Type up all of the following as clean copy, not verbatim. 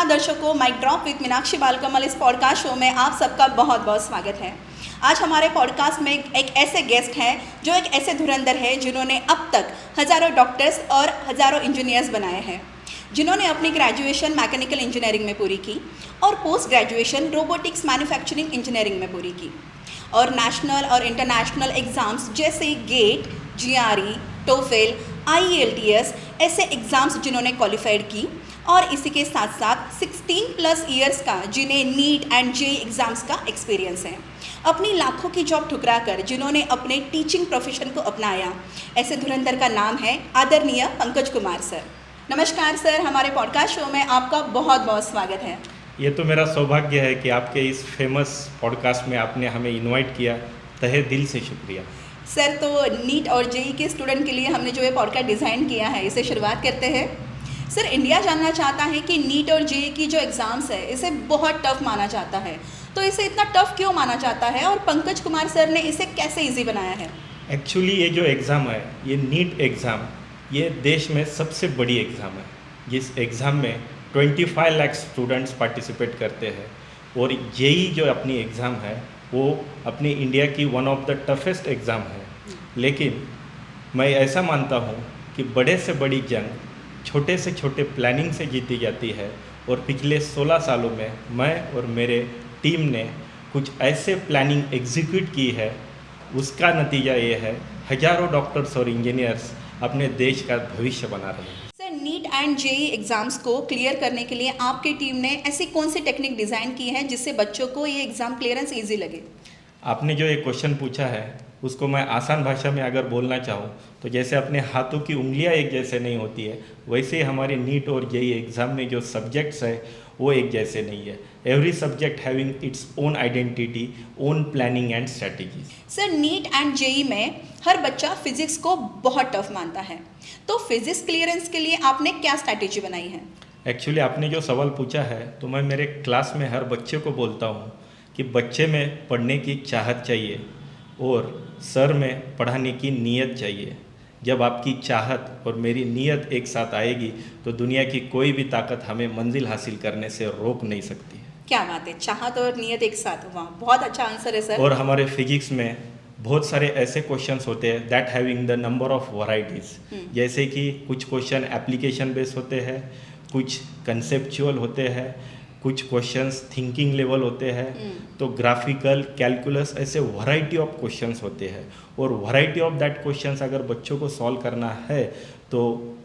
नमस्कार दर्शकों, mic drop with Meenakshi बालकमल इस पॉडकास्ट शो में आप सबका बहुत बहुत स्वागत है। आज हमारे पॉडकास्ट में एक ऐसे गेस्ट हैं जो एक ऐसे धुरंधर है जिन्होंने अब तक हज़ारों डॉक्टर्स और हज़ारों इंजीनियर्स बनाए हैं, जिन्होंने अपनी ग्रेजुएशन मैकेनिकल इंजीनियरिंग में पूरी की और post graduation robotics manufacturing engineering में पूरी की और नेशनल और इंटरनेशनल एग्ज़ाम्स जैसे गेट, GRE, टोफेल, IELTS ऐसे एग्ज़ाम्स जिन्होंने क्वालिफाइड की और इसी के साथ साथ 16+ ईयर्स का जिन्हें नीट एंड JEE एग्ज़ाम्स का एक्सपीरियंस है, अपनी लाखों की जॉब ठुकरा कर जिन्होंने अपने टीचिंग प्रोफेशन को अपनाया, ऐसे धुरंधर का नाम है आदरणीय पंकज कुमार सर। नमस्कार सर, हमारे पॉडकास्ट शो में आपका बहुत बहुत स्वागत है। ये तो मेरा सौभाग्य है कि आपके इस फेमस पॉडकास्ट में आपने हमें इनवाइट किया, तहे दिल से शुक्रिया। सर, तो नीट और JEE के स्टूडेंट के लिए हमने जो ये पॉडकास्ट डिज़ाइन किया है, इसे शुरुआत करते हैं। सर, इंडिया जानना चाहता है कि नीट और JEE की जो एग्ज़ाम्स है इसे बहुत टफ माना जाता है, तो इसे इतना टफ क्यों माना जाता है और पंकज कुमार सर ने इसे कैसे ईजी बनाया है? एक्चुअली ये जो एग्ज़ाम है, ये नीट एग्ज़ाम, ये देश में सबसे बड़ी एग्ज़ाम है। जिस एग्ज़ाम में 25 लाख स्टूडेंट्स पार्टिसिपेट करते हैं और JEE जो अपनी एग्ज़ाम है वो अपनी इंडिया की one of the toughest exam है। लेकिन मैं ऐसा मानता हूँ कि बड़े से बड़ी जंग छोटे से छोटे प्लानिंग से जीती जाती है और पिछले 16 सालों में मैं और मेरे टीम ने कुछ ऐसे प्लानिंग एग्जीक्यूट की है, उसका नतीजा ये है हज़ारों डॉक्टर्स और इंजीनियर्स अपने देश का भविष्य बना रहे हैं। Sir, neat and JEE exams को क्लियर करने के लिए आपकी टीम ने ऐसी कौन सी टेक्निक डिज़ाइन की है जिससे बच्चों को ये एग्ज़ाम क्लियरेंस ईजी लगे? आपने जो एक क्वेश्चन पूछा है उसको मैं आसान भाषा में अगर बोलना चाहूँ तो जैसे अपने हाथों की उंगलियां एक जैसे नहीं होती है, वैसे ही हमारे नीट और JEE एग्ज़ाम में जो सब्जेक्ट्स है वो एक जैसे नहीं है। Every subject having its own identity, own planning and strategies. Sir, neat and JEE में हर बच्चा फिजिक्स को बहुत टफ मानता है, तो फिजिक्स क्लियरेंस के लिए आपने क्या स्ट्रैटेजी बनाई है? एक्चुअली आपने जो सवाल पूछा है तो मैं मेरे क्लास में हर बच्चे को बोलता हूँ कि बच्चे में पढ़ने की चाहत चाहिए और सर में पढ़ाने की नीयत चाहिए। जब आपकी चाहत और मेरी नीयत एक साथ आएगी तो दुनिया की कोई भी ताकत हमें मंजिल हासिल करने से रोक नहीं सकती है। क्या बात है, चाहत और नीयत एक साथ, वाह, बहुत अच्छा आंसर है सर। और हमारे फिजिक्स में बहुत सारे ऐसे क्वेश्चंस होते हैं that having the number of varieties, जैसे कि कुछ क्वेश्चन एप्लीकेशन बेस्ड होते हैं, कुछ कंसेप्चुअल होते हैं, कुछ क्वेश्चंस थिंकिंग लेवल होते हैं, तो ग्राफिकल, कैलकुलस, ऐसे वैरायटी ऑफ क्वेश्चंस होते हैं। और वैरायटी ऑफ दैट क्वेश्चंस अगर बच्चों को सॉल्व करना है तो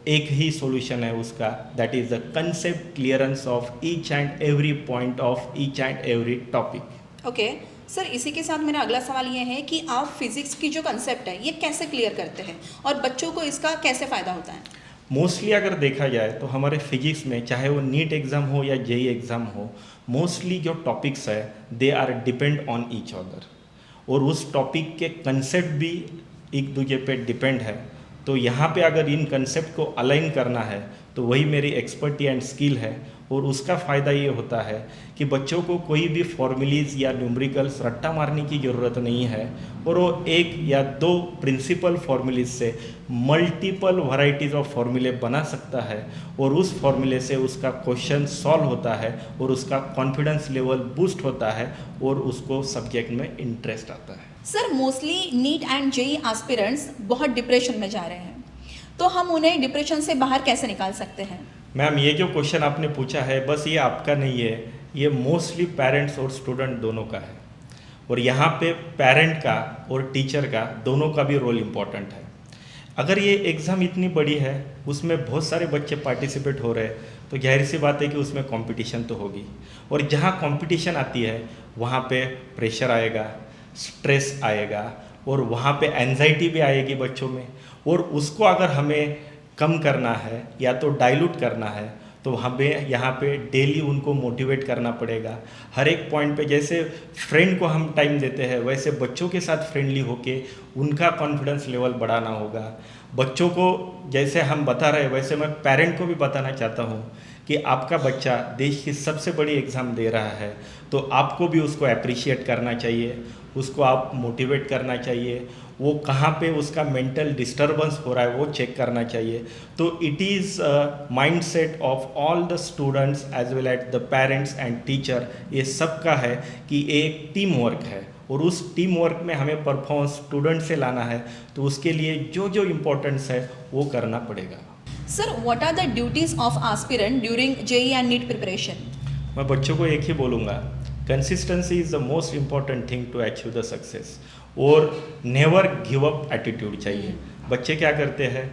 एक ही सॉल्यूशन है उसका, that is the concept clearance of each and every point of each and every topic. Okay sir, इसी के साथ मेरा अगला सवाल ये है कि आप फिजिक्स की जो कंसेप्ट है ये कैसे क्लियर करते हैं और बच्चों को इसका कैसे फ़ायदा होता है? मोस्टली अगर देखा जाए तो हमारे फिजिक्स में, चाहे वो नीट एग्ज़ाम हो या JEE एग्ज़ाम हो, मोस्टली जो टॉपिक्स है they are depend on each other और उस टॉपिक के कंसेप्ट भी एक दूसरे पे डिपेंड है। तो यहाँ पे अगर इन कंसेप्ट को अलाइन करना है तो वही मेरी एक्सपर्टी एंड स्किल है और उसका फ़ायदा ये होता है कि बच्चों को कोई भी फॉर्मूलीज़ या न्यूमेरिकल्स रट्टा मारने की ज़रूरत नहीं है और वो एक या दो प्रिंसिपल फॉर्मूलीज से मल्टीपल वैरायटीज़ ऑफ फॉर्मूले बना सकता है और उस फॉर्मूले से उसका क्वेश्चन सॉल्व होता है और उसका कॉन्फिडेंस लेवल बूस्ट होता है और उसको सब्जेक्ट में इंटरेस्ट आता है। Sir, mostly neat and JEE aspirants बहुत डिप्रेशन में जा रहे हैं, तो हम उन्हें डिप्रेशन से बाहर कैसे निकाल सकते हैं? मैम, ये जो क्वेश्चन आपने पूछा है बस ये आपका नहीं है, ये मोस्टली पेरेंट्स और स्टूडेंट दोनों का है और यहाँ पे पेरेंट का और टीचर का दोनों का भी रोल इम्पॉर्टेंट है। अगर ये एग्ज़ाम इतनी बड़ी है, उसमें बहुत सारे बच्चे पार्टिसिपेट हो रहे हैं, तो जाहिर सी बात है कि उसमें कंपटीशन तो होगी और जहाँ कंपटीशन आती है वहाँ पे प्रेशर आएगा, स्ट्रेस आएगा और वहाँ पे एंजाइटी भी आएगी बच्चों में और उसको अगर हमें कम करना है या तो डाइल्यूट करना है तो हमें यहाँ पे डेली उनको मोटिवेट करना पड़ेगा। हर एक पॉइंट पे जैसे फ्रेंड को हम टाइम देते हैं वैसे बच्चों के साथ फ्रेंडली होके उनका कॉन्फिडेंस लेवल बढ़ाना होगा। बच्चों को जैसे हम बता रहे हैं वैसे मैं पेरेंट को भी बताना चाहता हूँ कि आपका बच्चा देश की सबसे बड़ी एग्ज़ाम दे रहा है, तो आपको भी उसको अप्रिशिएट करना चाहिए, उसको आप मोटिवेट करना चाहिए, वो कहाँ पे उसका मेंटल डिस्टर्बेंस हो रहा है वो चेक करना चाहिए। तो it is mindset of all the students as well at the parents and teacher, ये सब का है कि एक टीम वर्क है और उस टीम वर्क में हमें परफॉर्मेंस स्टूडेंट से लाना है, तो उसके लिए जो जो इम्पोर्टेंस है वो करना पड़ेगा। Sir, what are the duties of aspirant during JEE and NEET preparation? मैं बच्चों को एक ही बोलूँगा, consistency is the most important thing to achieve the success, और नेवर गिव अप एटीट्यूड चाहिए। बच्चे क्या करते हैं,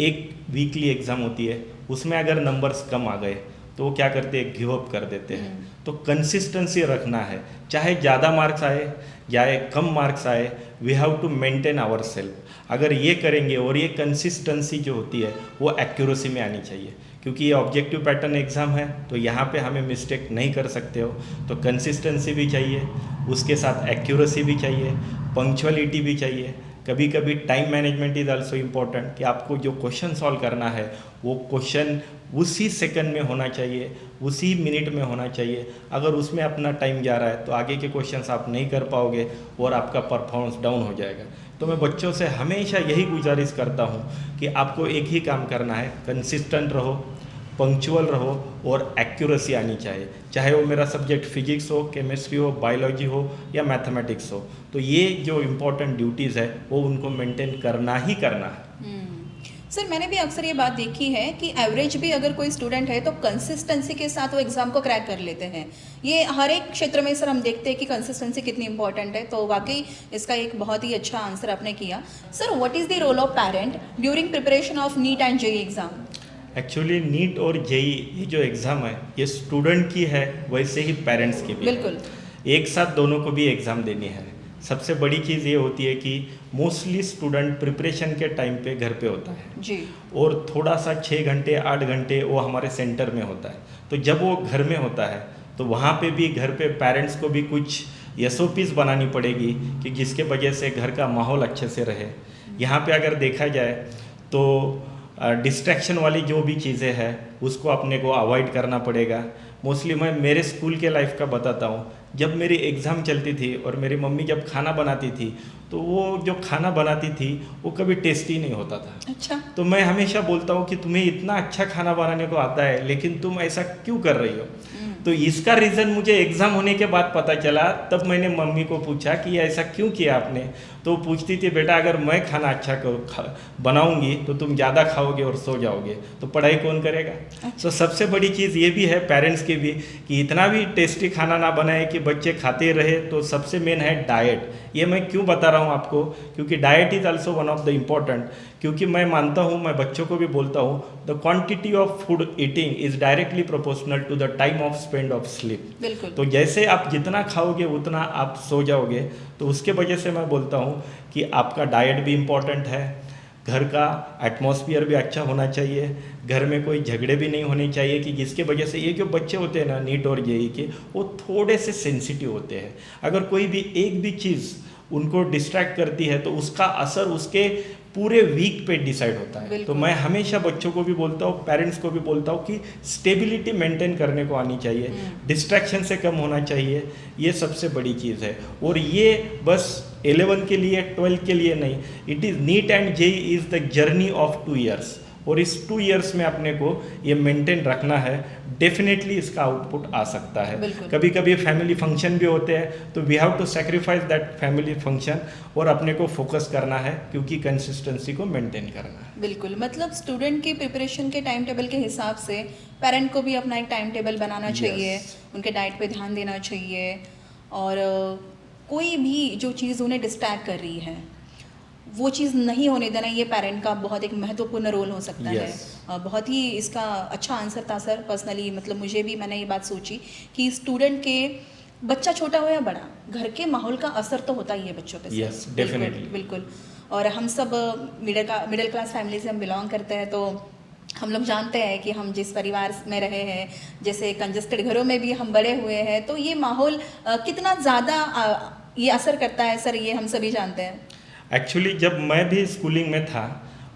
एक वीकली एग्ज़ाम होती है, उसमें अगर नंबर्स कम आ गए तो वो क्या करते हैं, गिव अप कर देते हैं। तो कंसिस्टेंसी रखना है, चाहे ज़्यादा मार्क्स आए या कम मार्क्स आए, we have to maintain our self. अगर ये करेंगे, और ये कंसिस्टेंसी जो होती है वो एक्यूरेसी में आनी चाहिए, क्योंकि ये ऑब्जेक्टिव पैटर्न एग्ज़ाम है, तो यहाँ पे हमें मिस्टेक नहीं कर सकते हो। तो कंसिस्टेंसी भी चाहिए, उसके साथ एक्यूरेसी भी चाहिए, पंक्चुअलिटी भी चाहिए। कभी कभी time management is also important, कि आपको जो क्वेश्चन सॉल्व करना है वो क्वेश्चन उसी सेकंड में होना चाहिए, उसी मिनट में होना चाहिए। अगर उसमें अपना टाइम जा रहा है तो आगे के क्वेश्चंस आप नहीं कर पाओगे और आपका परफॉर्मेंस डाउन हो जाएगा। तो मैं बच्चों से हमेशा यही गुजारिश करता हूँ कि आपको एक ही काम करना है, कंसिस्टेंट रहो, पंक्चुअल रहो और एक्यूरेसी आनी चाहिए, चाहे वो मेरा सब्जेक्ट फिजिक्स हो, केमिस्ट्री हो, बायोलॉजी हो या मैथमेटिक्स हो। तो ये जो इम्पोर्टेंट ड्यूटीज़ है वो उनको मेंटेन करना ही करना है। सर, मैंने भी अक्सर ये बात देखी है कि एवरेज भी अगर कोई स्टूडेंट है तो कंसिस्टेंसी के साथ वो एग्ज़ाम को क्रैक कर लेते हैं। ये हर एक क्षेत्र में सर हम देखते हैं कि कंसिस्टेंसी कितनी इंपॉर्टेंट है, तो वाकई इसका एक बहुत ही अच्छा आंसर आपने किया। Sir, what is the role of parent during preparation of NEET and JEE exam? Actually NEET और जेईई ये जो एग्ज़ाम है ये स्टूडेंट की है, वैसे ही पेरेंट्स की भी। बिल्कुल। एक साथ दोनों को भी एग्ज़ाम देनी है। सबसे बड़ी चीज़ ये होती है कि मोस्टली स्टूडेंट प्रिपरेशन के टाइम पे घर पे होता है जी। और थोड़ा सा 6 घंटे 8 घंटे वो हमारे सेंटर में होता है। तो जब वो घर में होता है तो वहाँ पे भी घर पे पेरेंट्स को भी कुछ SOPs बनानी पड़ेगी कि जिसके वजह से घर का माहौल अच्छे से रहे। यहाँ पे अगर देखा जाए तो डिस्ट्रैक्शन वाली जो भी चीज़ें हैं उसको अपने को अवॉइड करना पड़ेगा। मोस्टली मैं मेरे स्कूल के लाइफ का बताता हूँ। जब मेरी एग्ज़ाम चलती थी और मेरी मम्मी जब खाना बनाती थी तो वो जो खाना बनाती थी वो कभी टेस्टी नहीं होता था। अच्छा। तो मैं हमेशा बोलता हूँ कि तुम्हें इतना अच्छा खाना बनाने को आता है लेकिन तुम ऐसा क्यों कर रही हो। तो इसका रीज़न मुझे एग्ज़ाम होने के बाद पता चला। तब मैंने मम्मी को पूछा कि ऐसा क्यों किया आपने। तो वो पूछती थी, बेटा अगर मैं खाना अच्छा बनाऊंगी तो तुम ज़्यादा खाओगे और सो जाओगे, तो पढ़ाई कौन करेगा। तो सबसे बड़ी चीज़ ये भी है पेरेंट्स की भी कि इतना भी टेस्टी खाना ना बनाए कि बच्चे खाते रहे। तो सबसे मेन है डाइट। ये मैं क्यों बता रहा हूँ आपको, क्योंकि diet is also one of the important. क्योंकि मैं मानता हूँ, मैं बच्चों को भी बोलता हूँ, the quantity of food eating is directly proportional to the time of spend of sleep. बिल्कुल। तो जैसे आप जितना खाओगे उतना आप सो जाओगे। तो उसके वजह से मैं बोलता हूँ कि आपका डाइट भी इम्पॉर्टेंट है, घर का एटमॉस्फेयर भी अच्छा होना चाहिए, घर में कोई झगड़े भी नहीं होने चाहिए कि जिसके वजह से ये जो बच्चे होते हैं ना नीट और जेईई के, वो थोड़े से सेंसिटिव होते हैं। अगर कोई भी एक भी चीज़ उनको डिस्ट्रैक्ट करती है तो उसका असर उसके पूरे वीक पे डिसाइड होता है। तो मैं हमेशा बच्चों को भी बोलता हूँ, पेरेंट्स को भी बोलता हूँ कि स्टेबिलिटी मेंटेन करने को आनी चाहिए, डिस्ट्रैक्शन से कम होना चाहिए। ये सबसे बड़ी चीज़ है। और ये बस 11 के लिए 12 के लिए नहीं, it is NEET and JEE is the journey of 2 years। और इस 2 years में अपने को ये मेंटेन रखना है। डेफिनेटली इसका आउटपुट आ सकता है। कभी कभी फैमिली फंक्शन भी होते हैं तो we have to sacrifice that family function और अपने को फोकस करना है, क्योंकि कंसिस्टेंसी को मेंटेन करना है। बिल्कुल, मतलब स्टूडेंट की प्रिपरेशन के टाइम टेबल के हिसाब से पेरेंट को भी अपना एक टाइम टेबल बनाना चाहिए, उनके डाइट पे ध्यान देना चाहिए, और कोई भी जो चीज़ उन्हें डिस्ट्रैक्ट कर रही है वो चीज़ नहीं होने देना, ये पेरेंट का बहुत एक महत्वपूर्ण रोल हो सकता है। बहुत ही इसका अच्छा आंसर था सर। पर्सनली मतलब मुझे भी, मैंने ये बात सोची कि स्टूडेंट के, बच्चा छोटा हो या बड़ा, घर के माहौल का असर तो होता ही है बच्चों पे। Yes, definitely. बिल्कुल। और हम सब मिडिल क्लास फैमिली से हम बिलोंग करते हैं, तो हम लोग जानते हैं कि हम जिस परिवार में रहे हैं, जैसे कंजस्टेड घरों में भी हम बड़े हुए हैं, तो ये माहौल कितना ज़्यादा ये असर करता है सर, ये हम सभी जानते हैं। एक्चुअली जब मैं भी स्कूलिंग में था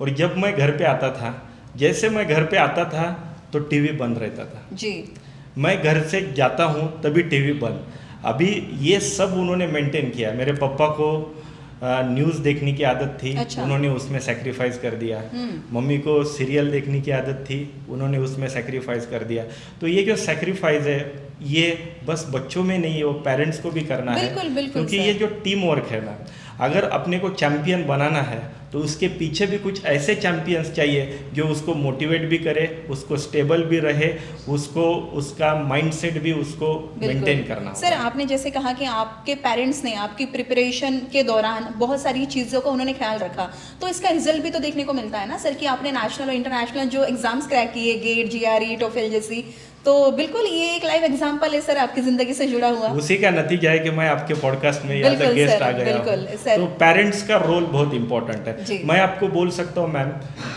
और जब मैं घर पे आता था, जैसे मैं घर पे आता था तो टीवी बंद रहता था। जी। मैं घर से जाता हूँ तभी टीवी बंद। अभी ये सब उन्होंने मेंटेन किया। मेरे पापा को न्यूज़ देखने की आदत थी, अच्छा। उन्होंने उसमें सेक्रीफाइस कर दिया। मम्मी को सीरियल देखने की आदत थी, उन्होंने उसमें सेक्रीफाइस कर दिया। तो ये जो सेक्रीफाइस है ये बस बच्चों में नहीं है, वो पेरेंट्स को भी करना है। बिल्कुल बिल्कुल क्योंकि सर। ये जो टीम वर्क है ना, अगर अपने को चैंपियन बनाना है तो उसके पीछे भी कुछ ऐसे चैंपियंस चाहिए जो उसको मोटिवेट भी करे, उसको स्टेबल भी रहे, उसको उसका माइंडसेट भी उसको मेंटेन करना सर होगा। आपने जैसे कहा कि आपके पेरेंट्स ने आपकी प्रिपरेशन के दौरान बहुत सारी चीज़ों का उन्होंने ख्याल रखा, तो इसका रिजल्ट भी तो देखने को मिलता है ना सर कि आपने नेशनल और इंटरनेशनल जो एग्जाम्स क्रैक किए, गेट, जीआरई, टोफेल जैसी, तो बिल्कुल ये एक लाइव एग्जांपल है सर आपकी ज़िंदगी से जुड़ा हुआ। उसी का नतीजा है कि मैं आपके पॉडकास्ट में एज अ बिल्कुल गेस्ट सर, आ गया बिल्कुल हूं। सर। तो पेरेंट्स का रोल बहुत इंपॉर्टेंट जी। है। मैं आपको बोल सकता हूं मैम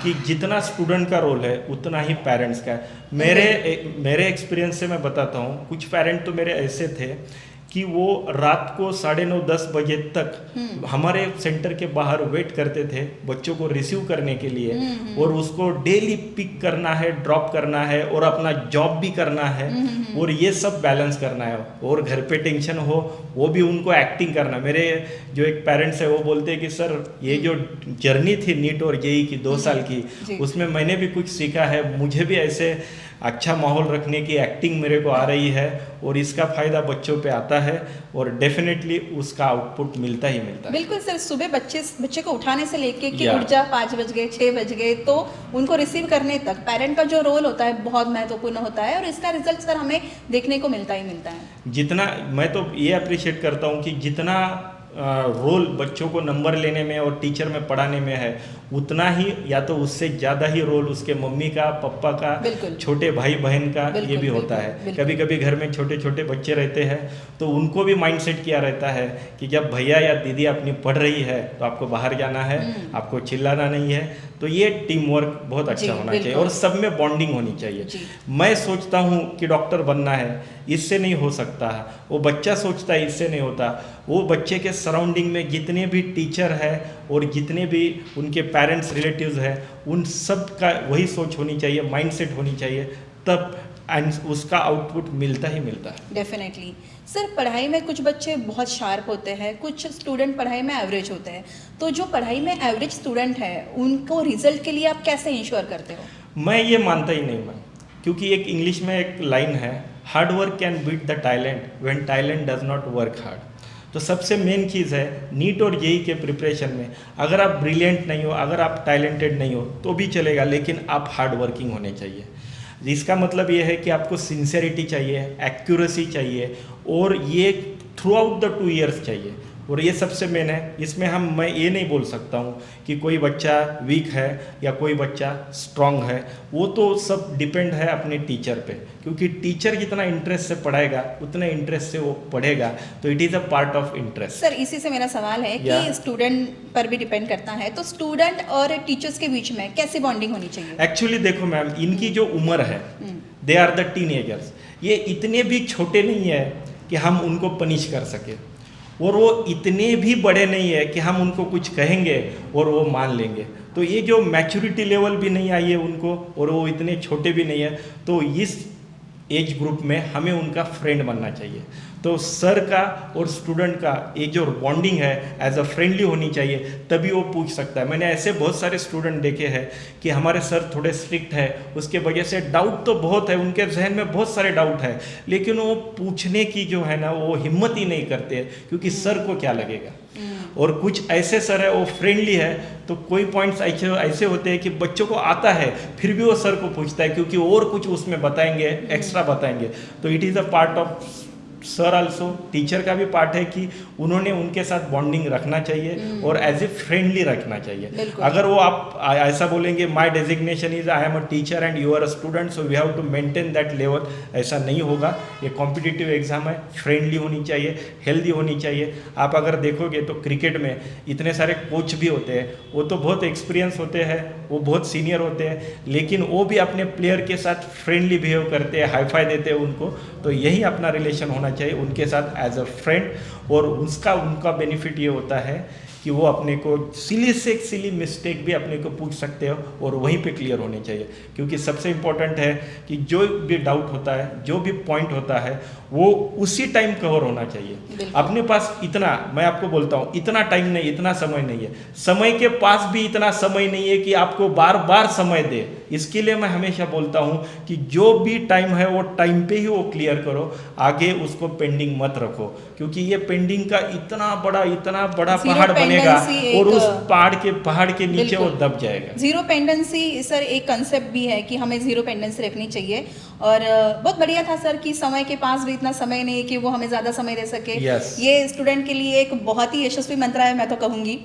कि जितना स्टूडेंट का रोल है उतना ही पेरेंट्स का है। मेरे एक्सपीरियंस से मैं बताता हूं, कुछ पेरेंट तो मेरे ऐसे थे कि वो रात को 9:30-10 बजे तक हमारे सेंटर के बाहर वेट करते थे बच्चों को रिसीव करने के लिए, और उसको डेली पिक करना है, ड्रॉप करना है, और अपना जॉब भी करना है, और ये सब बैलेंस करना है, और घर पे टेंशन हो वो भी उनको एक्टिंग करना। मेरे जो एक पेरेंट्स है वो बोलते हैं कि सर ये जो जर्नी थी नीट और जेई की 2 साल की, जी। उसमें मैंने भी कुछ सीखा है, मुझे भी ऐसे अच्छा माहौल रखने की एक्टिंग मेरे को आ रही है, और इसका फ़ायदा बच्चों पे आता है, और डेफिनेटली उसका आउटपुट मिलता ही मिलता है। बिल्कुल सर, सुबह बच्चे को उठाने से लेके कि या। उठ जा 5 बज गए, 6 बज गए, तो उनको रिसीव करने तक पेरेंट का जो रोल होता है बहुत महत्वपूर्ण होता है, और इसका रिजल्ट सर हमें देखने को मिलता ही मिलता है। जितना मैं तो ये अप्रिशिएट करता हूँ कि जितना रोल बच्चों को नंबर लेने में और टीचर में पढ़ाने में है, उतना ही या तो उससे ज़्यादा ही रोल उसके मम्मी का, पापा का, बिल्कुल। छोटे भाई बहन का बिल्कुल, ये भी बिल्कुल, होता है। बिल्कुल। कभी कभी घर में छोटे छोटे बच्चे रहते हैं तो उनको भी माइंडसेट किया रहता है कि जब भैया या दीदी अपनी पढ़ रही है तो आपको बाहर जाना है, आपको चिल्लाना नहीं है। तो ये टीम वर्क बहुत जी, अच्छा होना चाहिए, बिल्कुल। और सब में बॉन्डिंग होनी चाहिए। जी। मैं सोचता हूँ कि डॉक्टर बनना है, इससे नहीं हो सकता है। वो बच्चा सोचता है, इससे नहीं होता। वो बच्चे के सराउंडिंग में जितने भी टीचर है और जितने भी उनके पेरेंट्स रिलेटिव्स हैं, उन सब का वही सोच होनी चाहिए, माइंडसेट होनी चाहिए, तब उसका आउटपुट मिलता ही मिलता है। डेफिनेटली सर, पढ़ाई में कुछ बच्चे बहुत शार्प होते हैं, कुछ स्टूडेंट पढ़ाई में एवरेज होते हैं, तो जो पढ़ाई में एवरेज स्टूडेंट है उनको रिजल्ट के लिए आप कैसे इंश्योर करते हो? मैं ये मानता ही नहीं मैं, क्योंकि एक इंग्लिश में एक लाइन है, hard work can beat the talent when talent does not work hard. तो सबसे मेन चीज़ है नीट और जेई के प्रिपरेशन में, अगर आप ब्रिलियंट नहीं हो, अगर आप टैलेंटेड नहीं हो तो भी चलेगा, लेकिन आप हार्ड वर्किंग होने चाहिए। इसका मतलब ये है कि आपको सिंसेरिटी चाहिए, एक्यूरेसी चाहिए, और ये थ्रू आउट द 2 ईयर्स चाहिए, और ये सबसे मेन है। इसमें मैं ये नहीं बोल सकता हूँ कि कोई बच्चा वीक है या कोई बच्चा स्ट्रांग है, वो तो सब डिपेंड है अपने टीचर पे, क्योंकि टीचर जितना इंटरेस्ट से पढ़ाएगा उतने इंटरेस्ट से वो पढ़ेगा, तो it is a part of interest. Sir इसी से मेरा सवाल है या। कि स्टूडेंट पर भी डिपेंड करता है, तो स्टूडेंट और टीचर्स के बीच में कैसी बॉन्डिंग होनी चाहिए? एक्चुअली देखो मैम, इनकी जो उम्र है, दे आर द टीनेजर्स, ये इतने भी छोटे नहीं है कि हम उनको पनिश कर सके, और वो इतने भी बड़े नहीं है कि हम उनको कुछ कहेंगे और वो मान लेंगे। तो ये जो मैच्योरिटी लेवल भी नहीं आई है उनको, और वो इतने छोटे भी नहीं है, तो इस एज ग्रुप में हमें उनका फ्रेंड बनना चाहिए। तो सर का और स्टूडेंट का ये जो बॉन्डिंग है एज अ फ्रेंडली होनी चाहिए, तभी वो पूछ सकता है। मैंने ऐसे बहुत सारे स्टूडेंट देखे हैं कि हमारे सर थोड़े स्ट्रिक्ट है, उसके वजह से डाउट तो बहुत है, उनके जहन में बहुत सारे डाउट है, लेकिन वो पूछने की जो है ना वो हिम्मत ही नहीं करते, क्योंकि सर को क्या लगेगा। और कुछ ऐसे सर है वो फ्रेंडली है, तो कोई पॉइंट्स ऐसे होते हैं कि बच्चों को आता है फिर भी वो सर को पूछता है, क्योंकि और कुछ उसमें बताएंगे, एक्स्ट्रा बताएंगे। तो it is a part of sir also, teacher का भी पार्ट है कि उन्होंने उनके साथ बॉन्डिंग रखना चाहिए और एज ए फ्रेंडली रखना चाहिए। अगर वो आप ऐसा बोलेंगे my designation is I am a teacher and you are a student so we have to maintain that level, ऐसा नहीं होगा। ये कॉम्पिटिटिव एग्जाम है, फ्रेंडली होनी चाहिए, हेल्दी होनी चाहिए। आप अगर देखोगे तो क्रिकेट में इतने सारे कोच भी होते हैं, वो तो बहुत एक्सपीरियंस होते हैं, वो बहुत सीनियर होते हैं, लेकिन वो भी अपने प्लेयर के साथ फ्रेंडली बिहेव करते हैं, हाई फाई देते हैं उनको। तो यही अपना रिलेशन होना चाहिए उनके साथ एज अ फ्रेंड, और उनका बेनिफिट ये होता है कि वो अपने को सिली से सिली मिस्टेक भी अपने को पूछ सकते हो और वहीं पे क्लियर होने चाहिए, क्योंकि सबसे इम्पोर्टेंट है कि जो भी डाउट होता है, जो भी पॉइंट होता है, वो उसी टाइम कवर होना चाहिए। अपने पास इतना, मैं आपको बोलता हूँ, इतना टाइम नहीं, इतना समय नहीं है, समय के पास भी इतना समय नहीं है कि आपको बार बार समय दे। इसके लिए मैं हमेशा बोलता हूँ कि जो भी टाइम है वो टाइम पे ही वो क्लियर करो, आगे उसको पेंडिंग मत रखो, क्योंकि ये पेंडिंग का इतना बड़ा पहाड़ बनेगा और उस पहाड़ के नीचे वो दब जाएगा। जीरो पेंडेंसी सर एक कंसेप्ट भी है कि हमें जीरो पेंडेंसी रखनी चाहिए, और बहुत बढ़िया था सर कि समय के पास भी इतना समय नहीं है कि वो हमें ज़्यादा समय दे सके। Yes. ये स्टूडेंट के लिए एक बहुत ही यशस्वी मंत्र है, मैं तो कहूँगी।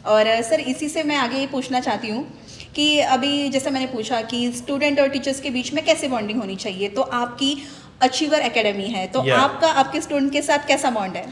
और सर इसी से मैं आगे ये पूछना चाहती हूँ कि अभी जैसे मैंने पूछा कि स्टूडेंट और टीचर्स के बीच में कैसे बॉन्डिंग होनी चाहिए, तो आपकी अचीवर एकेडमी है, तो आपका आपके स्टूडेंट के साथ कैसा बॉन्ड है?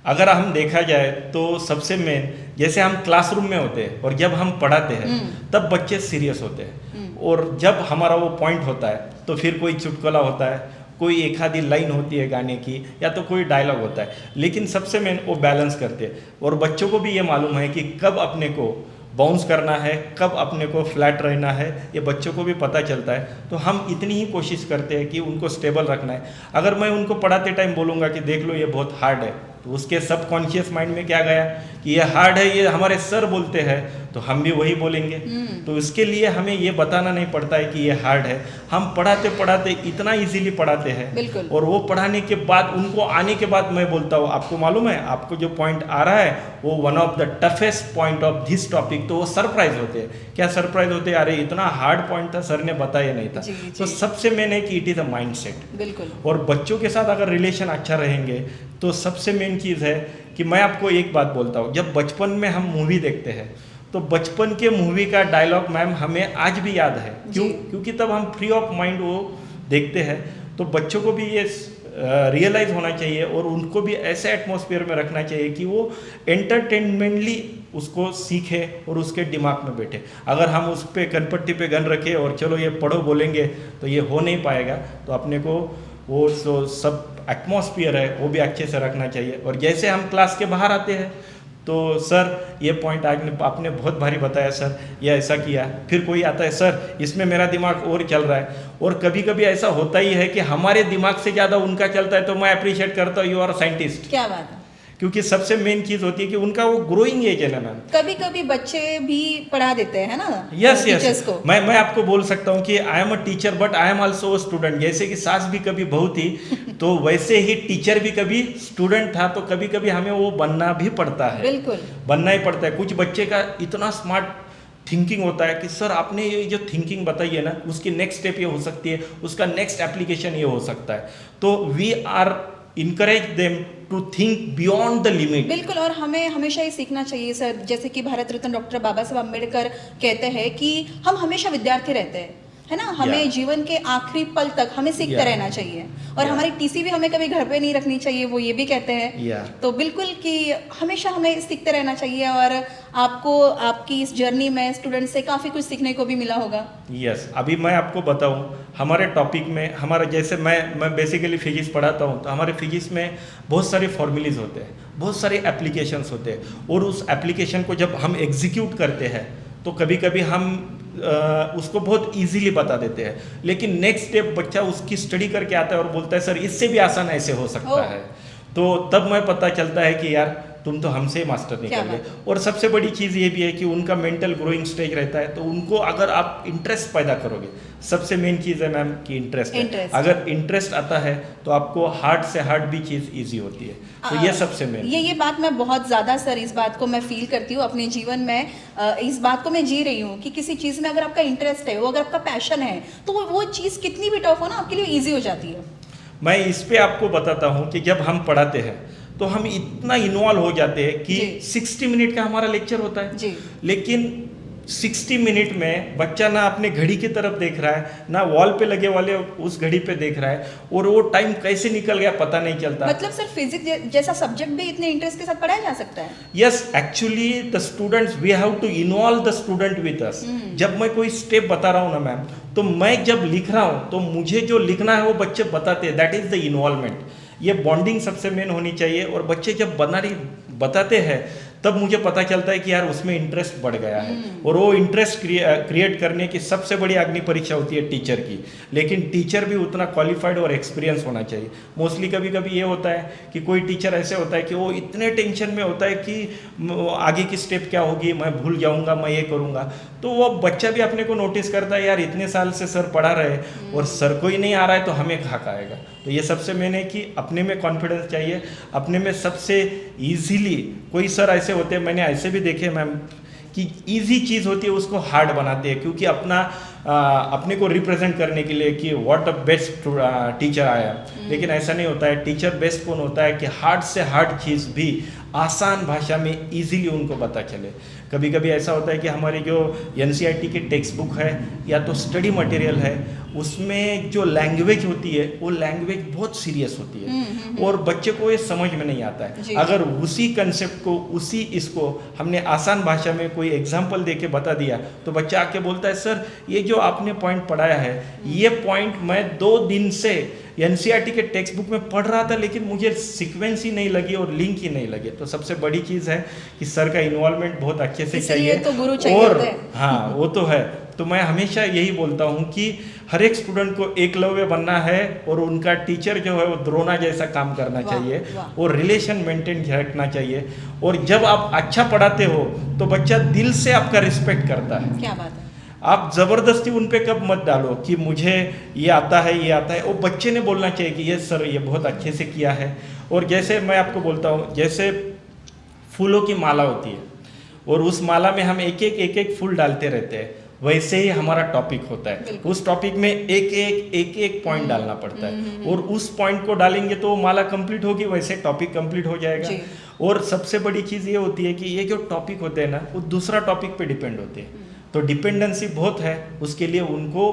अगर हम देखा जाए तो सबसे मेन, जैसे हम क्लासरूम में होते हैं और जब हम पढ़ाते हैं तब बच्चे सीरियस होते हैं, और जब हमारा वो पॉइंट होता है तो फिर कोई चुटकुला होता है, कोई एक आधी लाइन होती है गाने की, या तो कोई डायलॉग होता है, लेकिन सबसे मेन वो बैलेंस करते हैं। और बच्चों को भी ये मालूम है कि कब अपने को बाउंस करना है, कब अपने को फ्लैट रहना है, ये बच्चों को भी पता चलता है। तो हम इतनी ही कोशिश करते हैं कि उनको स्टेबल रखना है। अगर मैं उनको पढ़ाते टाइम बोलूँगा कि देख लो ये बहुत हार्ड है, तो उसके सबकॉन्शियस माइंड में क्या गया कि ये हार्ड है, ये हमारे सर बोलते हैं, तो हम भी वही बोलेंगे। तो इसके लिए हमें ये बताना नहीं पड़ता है कि ये हार्ड है, हम पढ़ाते पढ़ाते इतना इजीली पढ़ाते हैं। और वो पढ़ाने के बाद उनको आने के बाद मैं बोलता हूँ, आपको मालूम है आपको जो पॉइंट आ रहा है वो one of the toughest point of this topic. तो वो सरप्राइज होते हैं। क्या सरप्राइज होते हैं? अरे इतना हार्ड पॉइंट था, सर ने बताया नहीं था। तो सबसे मेन है कि it is a mind set. बिल्कुल। और बच्चों के साथ अगर रिलेशन अच्छा रहेंगे तो सबसे मेन चीज़ है कि मैं आपको एक बात बोलता हूँ, जब बचपन में हम मूवी देखते हैं तो बचपन के मूवी का डायलॉग मैम हमें आज भी याद है। क्यों? क्योंकि तब हम फ्री ऑफ माइंड वो देखते हैं। तो बच्चों को भी ये रियलाइज़ होना चाहिए और उनको भी ऐसे एटमॉस्फेयर में रखना चाहिए कि वो एंटरटेनमेंटली उसको सीखे और उसके दिमाग में बैठे। अगर हम उस पर कनपट्टी पे गन रखें और चलो ये पढ़ो बोलेंगे तो ये हो नहीं पाएगा। तो अपने को वो जो सब एटमॉस्फेयर है वो भी अच्छे से रखना चाहिए। और जैसे हम क्लास के बाहर आते हैं तो सर ये पॉइंट आज आपने बहुत भारी बताया सर, ये ऐसा किया, फिर कोई आता है सर इसमें मेरा दिमाग और चल रहा है। और कभी कभी ऐसा होता ही है कि हमारे दिमाग से ज़्यादा उनका चलता है, तो मैं अप्रिशिएट करता हूँ, यू आर साइंटिस्ट। क्या बात है। क्योंकि सबसे मेन चीज़ होती है कि उनका वो ग्रोइंग एज है ना मैम। कभी कभी बच्चे भी पढ़ा देते हैं ना यस टीचर्स को। मैं आपको बोल सकता हूँ कि आई am a teacher but I am also student. जैसे कि सास भी कभी बहू थी तो वैसे ही टीचर भी कभी स्टूडेंट था, तो कभी कभी हमें वो बनना भी पड़ता है। बिल्कुल बनना ही पड़ता है। कुछ बच्चे का इतना स्मार्ट थिंकिंग होता है कि सर आपने ये जो थिंकिंग बताई है ना, उसकी नेक्स्ट स्टेप ये हो सकती है, उसका नेक्स्ट एप्लीकेशन ये हो सकता है। तो we are encourage them to think beyond the limit. बिल्कुल। और हमें हमेशा ये सीखना चाहिए सर, जैसे कि भारत रत्न डॉक्टर बाबा साहब अम्बेडकर कहते हैं कि हम हमेशा विद्यार्थी रहते हैं, है ना। हमें जीवन के आखिरी पल तक हमें सीखते रहना चाहिए। और हमारी टीसी भी हमें कभी घर पे नहीं रखनी चाहिए, वो ये भी कहते हैं। तो बिल्कुल कि हमेशा हमें सीखते रहना चाहिए। और आपको आपकी इस जर्नी में स्टूडेंट से काफ़ी कुछ सीखने को भी मिला होगा। यस अभी मैं आपको बताऊं, हमारे टॉपिक में हमारा जैसे मैं बेसिकली फिजिक्स पढ़ाता हूं, तो हमारे फिजिक्स में बहुत सारे फॉर्मूलेज होते हैं, बहुत सारे एप्लीकेशंस होते हैं। और उस एप्लीकेशन को जब हम एग्जीक्यूट करते हैं तो कभी कभी हम उसको बहुत इजीली बता देते हैं, लेकिन नेक्स्ट स्टेप बच्चा उसकी स्टडी करके आता है और बोलता है सर इससे भी आसान ऐसे हो सकता है। तो तब मैं पता चलता है कि यार तुम तो हमसे मास्टर निकल गए। और सबसे बड़ी चीज़ ये भी है कि उनका मेंटल ग्रोइंग स्टेज रहता है, तो उनको अगर आप इंटरेस्ट पैदा करोगे, सबसे मेन चीज़ है मैम कि इंटरेस्ट है। अगर इंटरेस्ट आता है तो आपको हार्ड से हार्ड भी चीज़ इजी होती है। तो ये सबसे मेन ये बात मैं बहुत ज़्यादा सर इस बात को मैं फील करती हूँ अपने जीवन में। इस बात को मैं जी रही हूँ कि किसी चीज़ में अगर आपका इंटरेस्ट है, वो अगर आपका पैशन है, तो वो चीज़ कितनी भी टफ हो ना, आपके लिए ईजी हो जाती है। मैं इस पे आपको बताता हूँ कि जब हम पढ़ाते हैं तो हम इतना इन्वॉल्व हो जाते हैं कि 60 मिनट का हमारा लेक्चर होता है जी। लेकिन 60 मिनट में बच्चा ना अपने घड़ी की तरफ देख रहा है, ना वॉल पे लगे वाले उस घड़ी पे देख रहा है, और वो टाइम कैसे निकल गया पता नहीं चलता। मतलब सर फिजिक्स जैसा सब्जेक्ट भी इतने इंटरेस्ट के साथ पढ़ाया जा सकता है। Yes actually the students we have to involve the student with us. जब मैं कोई स्टेप बता रहा हूँ ना मैम, तो मैं जब लिख रहा हूँ तो मुझे जो लिखना है वो बच्चे बताते हैं, दैट इज द इन्वॉल्वमेंट। ये बॉन्डिंग सबसे मेन होनी चाहिए। और बच्चे जब बताते हैं तब मुझे पता चलता है कि यार उसमें इंटरेस्ट बढ़ गया है। और वो इंटरेस्ट क्रिएट करने की सबसे बड़ी अग्नि परीक्षा होती है टीचर की। लेकिन टीचर भी उतना क्वालिफाइड और एक्सपीरियंस होना चाहिए। मोस्टली कभी कभी ये होता है कि कोई टीचर ऐसे होता है कि वो इतने टेंशन में होता है कि आगे की स्टेप क्या होगी, मैं भूल जाऊंगा, मैं ये करूंगा। तो वो बच्चा भी अपने को नोटिस करता है, यार इतने साल से सर पढ़ा रहे और सर को ही नहीं आ रहा है तो हमें कहाँ का आएगा। तो ये सबसे मैंने कि अपने में कॉन्फिडेंस चाहिए। अपने में सबसे ईजीली कोई सर ऐसे होते हैं, मैंने ऐसे भी देखे मैम, कि इजी चीज़ होती है उसको हार्ड बनाते हैं, क्योंकि अपने को रिप्रेजेंट करने के लिए कि व्हाट अ बेस्ट टीचर आया। लेकिन ऐसा नहीं होता है। टीचर बेस्ट कौन होता है कि हार्ड से हार्ड चीज़ भी आसान भाषा में इजीली उनको पता चले। कभी कभी ऐसा होता है कि हमारी जो एनसीईआरटी की टेक्स्ट बुक है या तो स्टडी मटेरियल है, उसमें जो लैंग्वेज होती है वो लैंग्वेज बहुत सीरियस होती है और बच्चे को ये समझ में नहीं आता है। अगर उसी कंसेप्ट को इसको हमने आसान भाषा में कोई एग्जाम्पल दे के बता दिया तो बच्चा आके बोलता है, सर ये जो आपने पॉइंट पढ़ाया है ये पॉइंट मैं 2 दिन से एनसीईआरटी के टेक्स्ट बुक में पढ़ रहा था, लेकिन मुझे सीक्वेंस ही नहीं लगी और लिंक ही नहीं लगे। तो सबसे बड़ी चीज़ है कि सर का इन्वॉल्वमेंट बहुत अच्छे से चाहिए। तो गुरु चाहिए और हाँ, वो तो है। तो मैं हमेशा यही बोलता हूँ कि हर एक स्टूडेंट को एकलव्य बनना है और उनका टीचर जो है वो द्रोणा जैसा काम करना चाहिए और रिलेशन मेंटेन रखना चाहिए। और जब आप अच्छा पढ़ाते हो तो बच्चा दिल से आपका रिस्पेक्ट करता है। क्या बात है। आप ज़बरदस्ती उन पे कब मत डालो कि मुझे ये आता है ये आता है। वो बच्चे ने बोलना चाहिए कि ये सर ये बहुत अच्छे से किया है। और जैसे मैं आपको बोलता हूँ, जैसे फूलों की माला होती है और उस माला में हम एक एक फूल डालते रहते हैं, वैसे ही हमारा टॉपिक होता है। उस टॉपिक में एक पॉइंट डालना पड़ता है और उस पॉइंट को डालेंगे तो माला कंप्लीट होगी, वैसे टॉपिक कंप्लीट हो जाएगा। और सबसे बड़ी चीज़ ये होती है कि ये जो टॉपिक होते हैं ना वो दूसरा टॉपिक पे डिपेंड होते हैं। तो डिपेंडेंसी बहुत है, उसके लिए उनको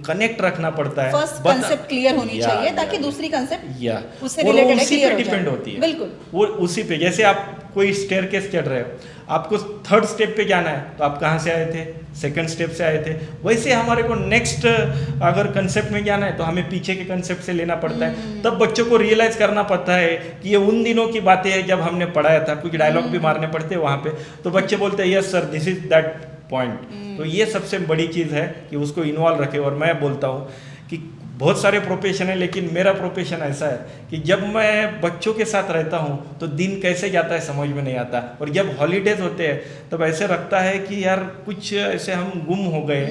कनेक्ट रखना पड़ता है। फर्स्ट कंसेप्ट क्लियर होनी चाहिए ताकि दूसरी कंसेप्ट उससे रिलेटेड उसी पे डिपेंड होती है। बिल्कुल वो उसी पे, जैसे आप कोई स्टेयरकेस चढ़ रहे हो, आपको 3rd स्टेप पे जाना है तो आप कहाँ से आए थे, 2nd स्टेप से आए थे। वैसे हमारे को नेक्स्ट अगर कंसेप्ट में जाना है तो हमें पीछे के कंसेप्ट से लेना पड़ता है। तब बच्चों को रियलाइज करना पड़ता है कि ये उन दिनों की बातें हैं जब हमने पढ़ाया था। कुछ डायलॉग भी मारने पड़ते हैं वहाँ पे, तो बच्चे बोलते हैं yes sir this is that point. तो ये सबसे बड़ी चीज़ है कि उसको इन्वॉल्व रखे। और मैं बोलता हूँ कि बहुत सारे प्रोफेशन है, लेकिन मेरा प्रोफेशन ऐसा है कि जब मैं बच्चों के साथ रहता हूँ तो दिन कैसे जाता है समझ में नहीं आता। और जब हॉलीडेज होते हैं तब ऐसे लगता है कि यार कुछ ऐसे हम गुम हो गए।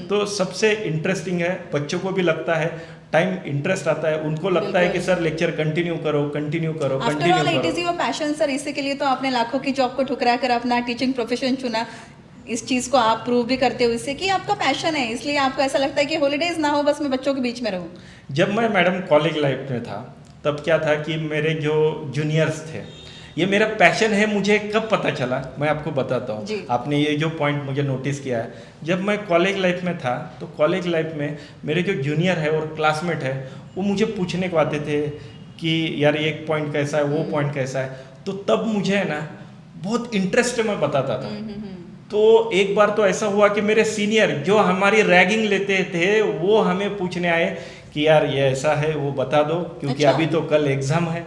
तो सबसे इंटरेस्टिंग है, बच्चों को भी लगता है, टाइम इंटरेस्ट आता है, उनको लगता है कि सर लेक्चर कंटिन्यू करो कंटिन्यू करो कंटिन्यू करो। It is your passion sir, इसी के लिए तो आपने लाखों की जॉब को ठुकरा कर अपना टीचिंग प्रोफेशन चुना। इस चीज़ को आप प्रूव भी करते हो इससे कि आपका पैशन है, इसलिए आपको ऐसा लगता है कि हॉलीडेज ना हो, बस मैं बच्चों के बीच में रहूं। जब मैं मैडम कॉलेज लाइफ में था तब क्या था कि मेरे जो जूनियर्स थे, ये मेरा पैशन है, मुझे कब पता चला मैं आपको बताता हूँ। आपने ये जो पॉइंट मुझे नोटिस किया है, जब मैं कॉलेज लाइफ में था तो कॉलेज लाइफ में मेरे जो जूनियर है और क्लासमेट है वो मुझे पूछने को आते थे कि यार ये एक पॉइंट कैसा है, वो पॉइंट कैसा है। तो तब मुझे है ना बहुत इंटरेस्ट में बताता था। तो एक बार तो ऐसा हुआ कि मेरे सीनियर जो हमारी रैगिंग लेते थे वो हमें पूछने आए कि यार ये ऐसा है वो बता दो, क्योंकि अभी तो कल एग्जाम है।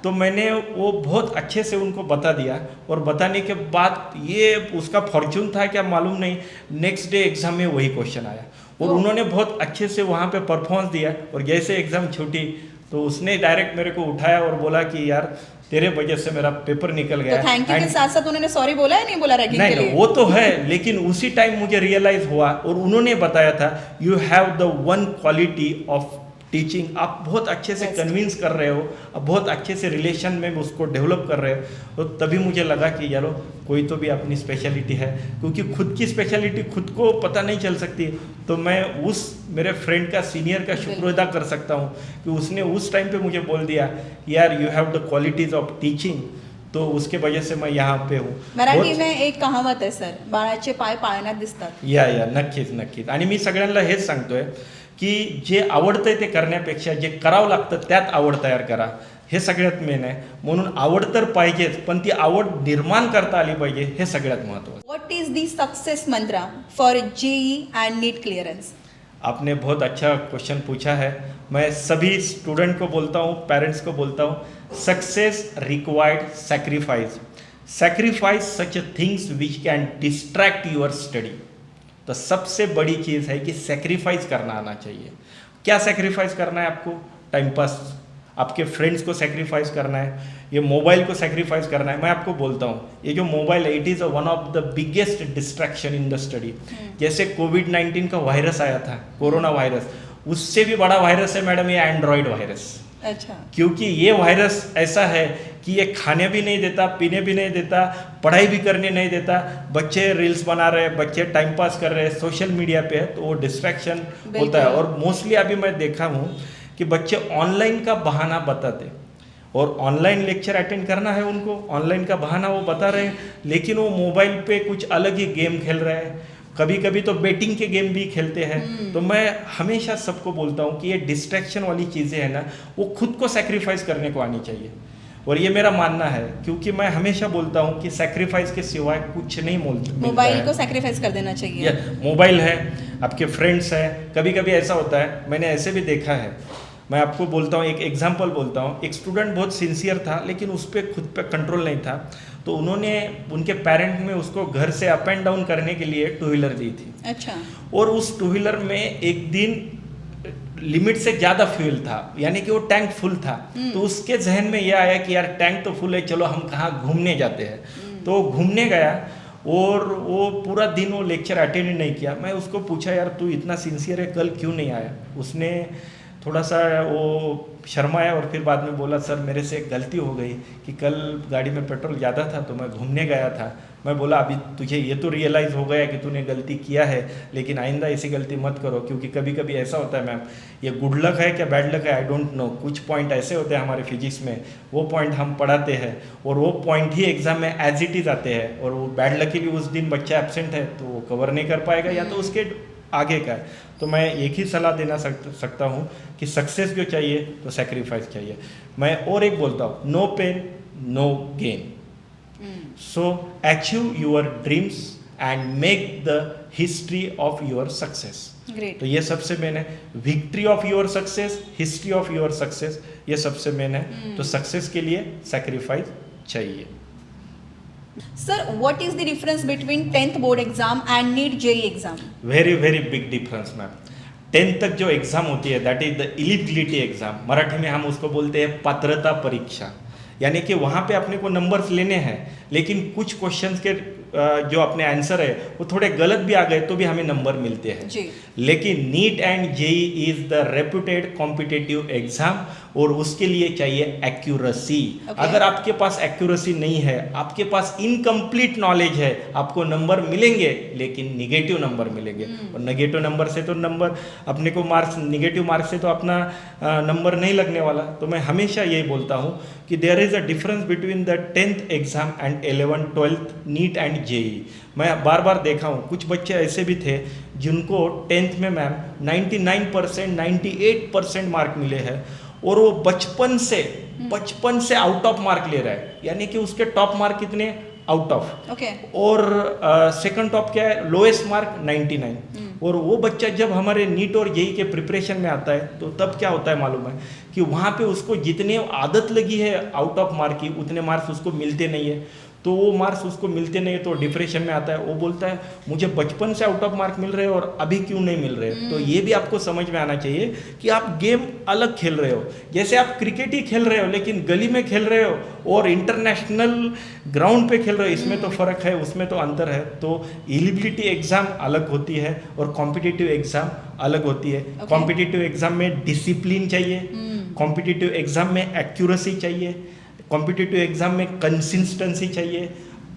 तो मैंने वो बहुत अच्छे से उनको बता दिया और बताने के बाद ये उसका फॉर्चून था क्या मालूम नहीं, नेक्स्ट डे एग्जाम में वही क्वेश्चन आया और उन्होंने बहुत अच्छे से वहाँ पे परफॉर्मेंस दिया। और जैसे एग्जाम छूटी तो उसने डायरेक्ट मेरे को उठाया और बोला कि यार तेरे वजह से मेरा पेपर निकल गया। तो थैंक यू के साथ साथ उन्होंने सॉरी बोला है, नहीं बोला रैगिंग के लिए? वो तो है, लेकिन उसी टाइम मुझे रियलाइज हुआ और उन्होंने बताया था you have the one quality of teaching. आप बहुत अच्छे से कन्विंस कर रहे हो, आप बहुत अच्छे से रिलेशन में उसको डेवलप कर रहे हो। तो तभी मुझे लगा कि यारो कोई तो भी अपनी स्पेशलिटी है, क्योंकि खुद की स्पेशलिटी खुद को पता नहीं चल सकती। तो मैं उस मेरे फ्रेंड का सीनियर का शुक्र अदा कर सकता हूँ कि उसने उस टाइम पे मुझे बोल दिया यार you have the qualities of teaching. तो उसके वजह से मैं यहाँ पे हूँ। मराठी में एक कहावत आहे सर, बाळाचे पाय पाळण्यात दिसतात। या नक्कीच। आणि मी सगळ्यांना हेच सांगतोय की जे आवडतंय ते करण्यापेक्षा जे करावं लागतं त्यात आवड तयार करा, हे सगळ्यात मेन आहे। म्हणून आवड तर पाहिजेच, पण ती आवड निर्माण करता आली पाहिजे, हे सगळ्यात महत्त्वाचं। What is the success mantra for JEE and NEET clearance? आपने बहुत अच्छा क्वेश्चन पूछा है। मैं सभी स्टूडेंट को बोलता हूँ, पेरेंट्स को बोलता हूँ, success required sacrifice. sacrifice such a things which can distract your study. तो सबसे बड़ी चीज़ है कि सेक्रीफाइस करना आना चाहिए। क्या सेक्रीफाइस करना है आपको? टाइम पास, आपके फ्रेंड्स को सेक्रीफाइस करना है, ये मोबाइल को सेक्रीफाइस करना है। मैं आपको बोलता हूँ, ये जो मोबाइल है, it is one of the biggest distraction in the study. जैसे कोविड-19 का वायरस आया था, कोरोना वायरस, उससे भी बड़ा वायरस है मैडम ये एंड्रॉयड वायरस। अच्छा। क्योंकि ये वायरस ऐसा है कि ये खाने भी नहीं देता, पीने भी नहीं देता, पढ़ाई भी करने नहीं देता। बच्चे रील्स बना रहे हैं, बच्चे टाइम पास कर रहे हैं सोशल मीडिया पे, तो वो डिस्ट्रैक्शन होता है। और मोस्टली अभी मैं देखा हूँ कि बच्चे ऑनलाइन का बहाना बताते, और ऑनलाइन लेक्चर अटेंड करना है उनको, ऑनलाइन का बहाना वो बता रहे हैं, लेकिन वो मोबाइल पे कुछ अलग ही गेम खेल रहे हैं। कभी कभी तो बेटिंग के गेम भी खेलते हैं। तो मैं हमेशा सबको बोलता हूँ कि ये डिस्ट्रैक्शन वाली चीज़ें हैं ना, वो खुद को सेक्रीफाइस करने को आनी चाहिए। और ये मेरा मानना है, क्योंकि मैं हमेशा बोलता हूँ कि सेक्रीफाइस के सिवाय कुछ नहीं मोबाइल को सेक्रीफाइस कर देना चाहिए। मोबाइल है, आपके फ्रेंड्स हैं, कभी कभी ऐसा होता है, मैंने ऐसे भी देखा है। मैं आपको बोलता हूँ, एक एग्जांपल बोलता हूँ। एक स्टूडेंट बहुत सिंसियर था, लेकिन उस पर खुद पे कंट्रोल नहीं था, तो उन्होंने, उनके पेरेंट में उसको घर से अप एंड डाउन करने के लिए टू व्हीलर दी थी। अच्छा। और उस टू व्हीलर में एक दिन लिमिट से ज़्यादा फ्यूल था, यानी कि वो टैंक फुल था। तो उसके जहन में यह आया कि यार टैंक तो फुल है, चलो हम कहाँ घूमने जाते हैं। तो घूमने गया और वो पूरा दिन वो लेक्चर अटेंड नहीं किया। मैं उसको पूछा, यार तू इतना सिंसियर है, कल क्यों नहीं आया? उसने थोड़ा सा वो शर्माया और फिर बाद में बोला, सर मेरे से एक गलती हो गई कि कल गाड़ी में पेट्रोल ज़्यादा था तो मैं घूमने गया था। मैं बोला, अभी तुझे ये तो रियलाइज़ हो गया कि तूने गलती किया है, लेकिन आइंदा ऐसी गलती मत करो, क्योंकि कभी कभी ऐसा होता है मैम, ये गुड लक है क्या बैड लक है आई डोंट नो, कुछ पॉइंट ऐसे होते हैं हमारे फिजिक्स में, वो पॉइंट हम पढ़ाते हैं और वो पॉइंट ही एग्जाम में एज इट इज़ आते हैं, और वो बैड लकीली उस दिन बच्चा एब्सेंट है तो वो कवर नहीं कर पाएगा, या तो उसके आगे का है। तो मैं एक ही सलाह देना सकता हूँ कि सक्सेस जो चाहिए तो सेक्रीफाइस चाहिए। मैं और एक बोलता हूँ, no pain no gain. So achieve your dreams and make the history of your success. तो ये सबसे मेन है, victory of your success, history of your success, ये सबसे मेन है। तो सक्सेस के लिए सेक्रीफाइस चाहिए। Sir, what is the difference between 10th board exam and NEET JEE exam? Very very big difference ma'am. 10th तक जो एग्ज़ाम होती है that is the eligibility exam, Marathi में हम उसको बोलते हैं पात्रता परीक्षा। यानी कि वहाँ पे अपने को नंबर्स लेने हैं, लेकिन कुछ क्वेश्चंस के जो अपने आंसर है वो थोड़े गलत भी आ गए तो भी हमें नंबर मिलते हैं जी। लेकिन NEET and JEE is the reputed competitive exam और उसके लिए चाहिए एक्यूरेसी। अगर आपके पास एक्यूरेसी नहीं है, आपके पास इनकम्प्लीट नॉलेज है, आपको नंबर मिलेंगे लेकिन निगेटिव नंबर मिलेंगे। और नेगेटिव नंबर से तो नंबर अपने को मार्क्स, निगेटिव मार्क्स से तो अपना नंबर नहीं लगने वाला। तो मैं हमेशा यही बोलता हूँ कि there is a difference between the 10th exam and 11th 12th NEET and JEE. मैं बार बार देखा हूँ कुछ बच्चे ऐसे भी थे जिनको 10th में मैम 99% 98% मार्क मिले हैं और वो बचपन से आउट ऑफ मार्क ले रहा है, यानी कि उसके टॉप मार्क कितने, आउट ऑफ। और सेकंड टॉप क्या है, लोएस्ट मार्क 99। और वो बच्चा जब हमारे नीट और जेई के प्रिपरेशन में आता है तो तब क्या होता है मालूम है कि वहाँ पे उसको जितने आदत लगी है आउट ऑफ मार्क की उतने मार्क्स उसको मिलते नहीं है। तो वो मार्क्स उसको मिलते नहीं है तो डिप्रेशन में आता है। वो बोलता है मुझे बचपन से आउट ऑफ मार्क मिल रहे हैं और अभी क्यों नहीं मिल रहे। तो ये भी आपको समझ में आना चाहिए कि आप गेम अलग खेल रहे हो, जैसे आप क्रिकेट ही खेल रहे हो लेकिन गली में खेल रहे हो और इंटरनेशनल ग्राउंड पे खेल रहे हो, इसमें तो फ़र्क है, उसमें तो अंतर है। तो एलिजिबिलिटी एग्ज़ाम अलग होती है और कॉम्पिटिटिव एग्ज़ाम अलग होती है। कॉम्पिटिटिव एग्ज़ाम में डिसिप्लिन चाहिए, कॉम्पिटिटिव एग्ज़ाम में एक्यूरेसी चाहिए, कॉम्पिटिटिव एग्जाम में कंसिस्टेंसी चाहिए,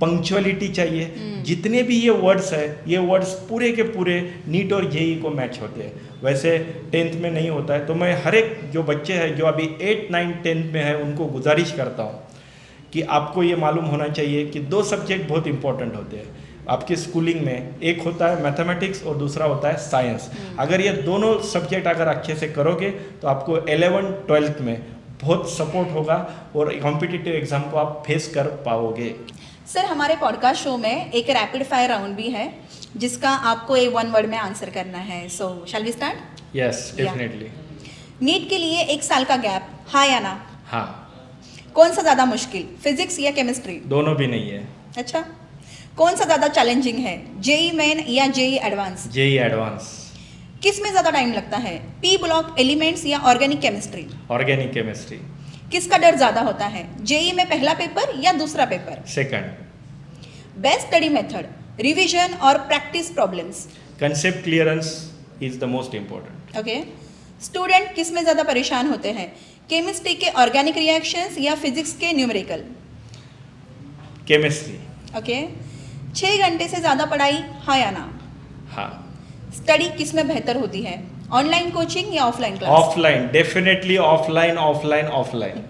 पंक्चुअलिटी चाहिए। जितने भी ये वर्ड्स है, ये वर्ड्स पूरे के पूरे नीट और जेई को मैच होते हैं, वैसे 10th में नहीं होता है। तो मैं हर एक जो बच्चे हैं जो अभी 8, 9, 10th में है उनको गुजारिश करता हूँ कि आपको ये मालूम होना चाहिए कि 2 सब्जेक्ट बहुत इंपॉर्टेंट होते हैं आपकी स्कूलिंग में। एक होता है मैथमेटिक्स और दूसरा होता है साइंस। अगर ये दोनों सब्जेक्ट अगर अच्छे से करोगे तो आपको 11, 12th में बहुत सपोर्ट होगा और कॉम्पिटिटिव एग्जाम को आप फेस कर पाओगे। सर, हमारे पॉडकास्ट शो में एक रैपिड फायर राउंड भी है जिसका आपको एक 1 वर्ड में आंसर करना है। So shall we start? Yes, definitely. NEET के लिए 1 साल का गैप, हाँ या ना? हाँ। कौन सा ज़्यादा मुश्किल, फिजिक्स या केमिस्ट्री? दोनों भी नहीं है। अच्छा, कौन सा ज़्यादा चैलेंजिंग है, जेई मेन या जेई एडवांस? JEE advance. किस में ज़्यादा टाइम लगता है, पी ब्लॉक, एलिमेंट्स या ऑर्गेनिक केमिस्ट्री? Organic chemistry. किसका डर ज़्यादा होता है, जेई में पहला पेपर या दूसरा paper? Second. Best study method, revision और practice problems? Concept clearance is the most important. Okay. Student किस में ज़्यादा परेशान होते हैं, केमिस्ट्री के ऑर्गेनिक रिएक्शंस या फिजिक्स के न्यूमेरिकल? केमिस्ट्री। ओके। 6 घंटे से ज़्यादा पढ़ाई, हाँ या ना? हाँ। स्टडी किस में बेहतर होती है, ऑनलाइन कोचिंग या offline class? Offline, definitely offline, offline, offline.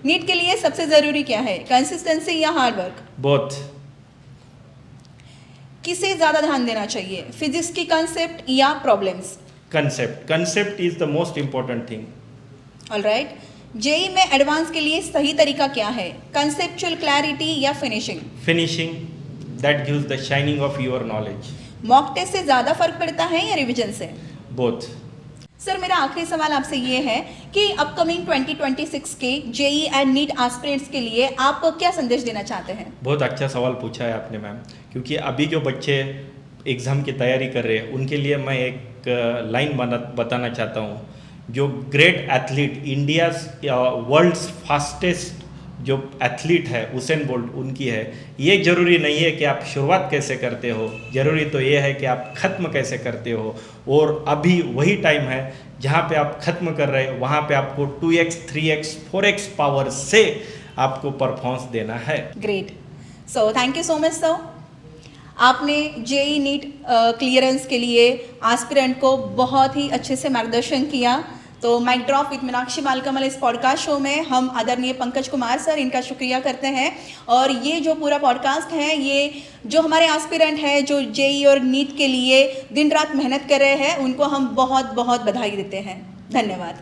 NEET के लिए सबसे ज़रूरी क्या है, कंसिस्टेंसी या हार्ड वर्क? बोथ। किसे ज़्यादा ध्यान देना चाहिए, फिजिक्स की कंसेप्ट या problems? Concept is the most important thing. Alright. JEE में एडवांस के लिए सही तरीका क्या है, कंसेप्चुअल क्लैरिटी या finishing? Finishing, that gives the shining of your knowledge. Mock test से ज़्यादा फर्क पड़ता है या रिवीजन से? बोथ। सर, मेरा आखिरी सवाल आपसे ये है कि अपकमिंग 2026 के जेई एंड नीट एस्पिरेंट्स के लिए आप क्या संदेश देना चाहते हैं? बहुत अच्छा सवाल पूछा है आपने मैम, क्योंकि अभी जो बच्चे एग्ज़ाम की तैयारी कर रहे हैं उनके लिए मैं एक लाइन बताना चाहता हूँ। जो great athlete, India's world's fastest जो एथलीट है उसेन बोल्ट, उनकी है। ये ज़रूरी नहीं है कि आप शुरुआत कैसे करते हो, ज़रूरी तो ये है कि आप ख़त्म कैसे करते हो। और अभी वही टाइम है जहाँ पे आप ख़त्म कर रहे हैं, वहाँ पे आपको 2x, 3x, 4x पावर से आपको परफॉर्मेंस देना है। Great. So thank you so much sir. आपने जेई नीट क्लियरेंस के लिए एस्पिरेंट को बहुत ही अच्छे से मार्गदर्शन किया। तो माइक ड्रॉप विद मीनाक्षी बालकमल इस पॉडकास्ट शो में हम आदरणीय पंकज कुमार सर, इनका शुक्रिया करते हैं। और ये जो पूरा पॉडकास्ट है, ये जो हमारे एस्पिरेंट है जो जेई और नीट के लिए दिन रात मेहनत कर रहे हैं, उनको हम बहुत बहुत बधाई देते हैं। धन्यवाद।